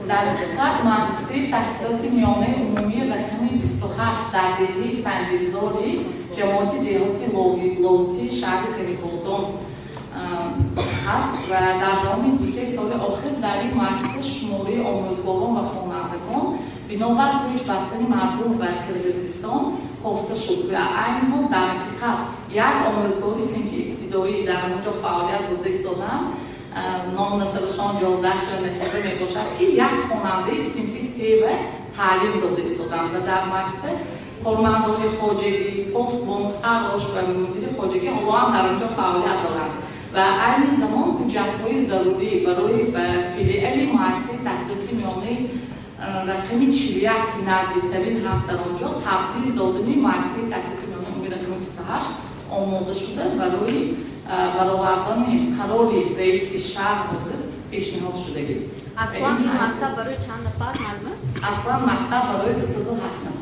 در حقیقت مؤسسه تحصیلات میانه عمومی رقم 28 در دهه سنجیدزاری جماعت دهاتی لوتی شهر کلیفورنیا هست و در دام 2-3 سال آخر در این مؤسسه شماره آموزگاران و خوانندگان بنابر کوچ بستن مردم بر کرغیزستان خواسته شد و این حال در حقیقت یک آموزگاری صنف ابتدایی در آنجا فعالیت بوده ایستادند. نام نسبشان جاودش نسبه می باشد که یک خواننده صنف 3 تعلیم داده ایستادند و در مؤسسه کارمندان خارجگی، پستبان، فراش و مدیر خارجگی حالا هم در آنجا فعالیت دارند و این زمان حجت‌های ضروری برای فیلیال مؤسسه تحصیلاتی میانه رقم 41 که نزدیکترین هست در آنجا تبدیل دادن مؤسسه تحصیلاتی میانه عمومی رقم 28 آماده شده برای برآوردن قرار رئیس شهر حاضر پیشنهاد شده. اصلا این مکتب برای چند نفر معلومه؟ اصلا مکتب برای 22 نفر